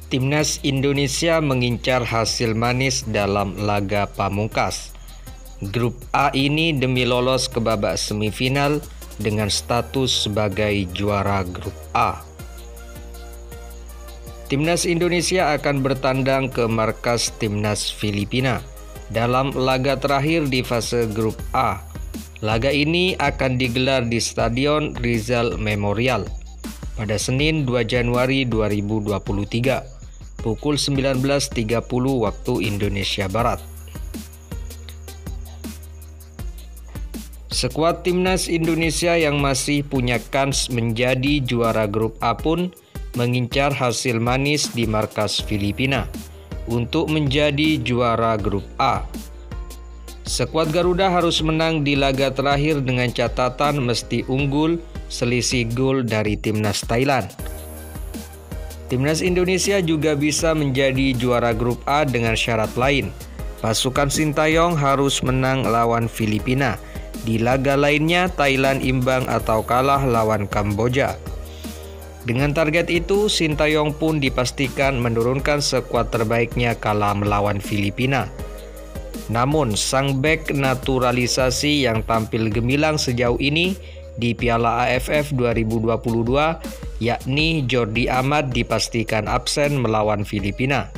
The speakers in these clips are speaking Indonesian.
Timnas Indonesia mengincar hasil manis dalam laga pamungkas. Grup A ini demi lolos ke babak semifinal dengan status sebagai juara Grup A. Timnas Indonesia akan bertandang ke markas Timnas Filipina dalam laga terakhir di fase Grup A. Laga ini akan digelar di Stadion Rizal Memorial pada Senin 2 Januari 2023 pukul 19.30 waktu Indonesia Barat. Skuad Timnas Indonesia yang masih punya kans menjadi juara Grup A pun mengincar hasil manis di markas Filipina untuk menjadi juara Grup A. Skuad Garuda harus menang di laga terakhir dengan catatan mesti unggul selisih gol dari Timnas Thailand. Timnas Indonesia juga bisa menjadi juara Grup A dengan syarat lain. Pasukan Sintayong harus menang lawan Filipina. Di laga lainnya, Thailand imbang atau kalah lawan Kamboja. Dengan target itu, Sintayong pun dipastikan menurunkan skuad terbaiknya kala melawan Filipina. Namun, sang bek naturalisasi yang tampil gemilang sejauh ini di Piala AFF 2022, yakni Jordi Amat dipastikan absen melawan Filipina.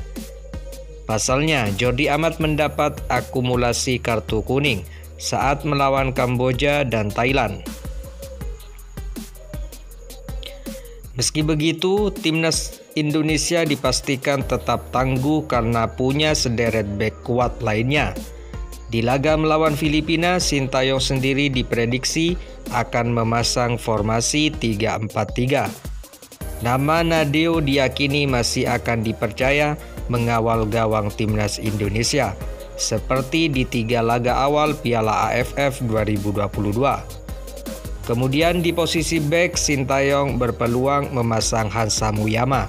Pasalnya, Jordi Amat mendapat akumulasi kartu kuning saat melawan Kamboja dan Thailand. Meski begitu, Timnas Indonesia dipastikan tetap tangguh karena punya sederet bek kuat lainnya. Di laga melawan Filipina, Sintayong sendiri diprediksi akan memasang formasi 3-4-3. Nama Nadeo diyakini masih akan dipercaya mengawal gawang Timnas Indonesia, seperti di 3 laga awal Piala AFF 2022. Kemudian di posisi bek, Sintayong berpeluang memasang Hansa Muyama,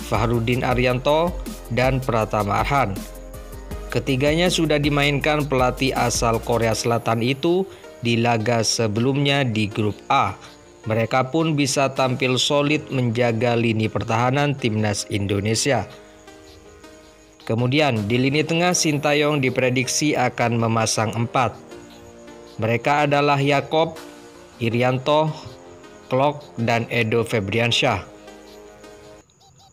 Fahrudin Arianto, dan Pratama Arhan. Ketiganya sudah dimainkan pelatih asal Korea Selatan itu di laga sebelumnya di Grup A. Mereka pun bisa tampil solid menjaga lini pertahanan Timnas Indonesia. Kemudian di lini tengah, Sintayong diprediksi akan memasang 4. Mereka adalah Yakob, Irianto, Klok, dan Edo Febriansyah.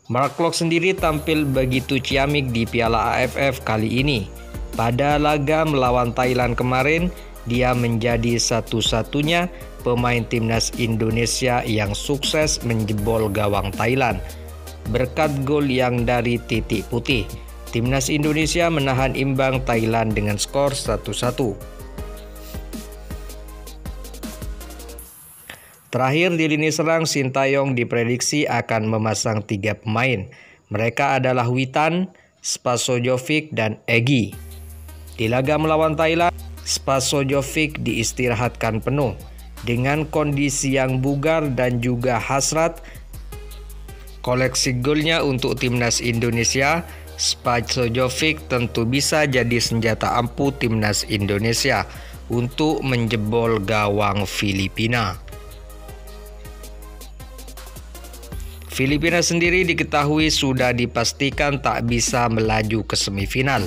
Mark Klok sendiri tampil begitu ciamik di Piala AFF kali ini. Pada laga melawan Thailand kemarin, dia menjadi satu-satunya pemain Timnas Indonesia yang sukses menjebol gawang Thailand. Berkat gol yang dari titik putih, Timnas Indonesia menahan imbang Thailand dengan skor 1-1. Terakhir di lini serang, Sintayong diprediksi akan memasang 3 pemain. Mereka adalah Witan, Spasojevic, dan Egy. Di laga melawan Thailand, Spasojevic diistirahatkan penuh. Dengan kondisi yang bugar dan juga hasrat koleksi golnya untuk Timnas Indonesia, Spasojevic tentu bisa jadi senjata ampuh Timnas Indonesia untuk menjebol gawang Filipina. Filipina sendiri diketahui sudah dipastikan tak bisa melaju ke semifinal.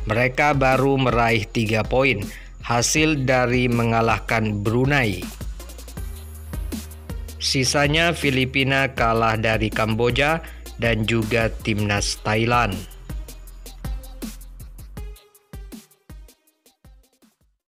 Mereka baru meraih 3 poin hasil dari mengalahkan Brunei. Sisanya Filipina kalah dari Kamboja dan juga Timnas Thailand.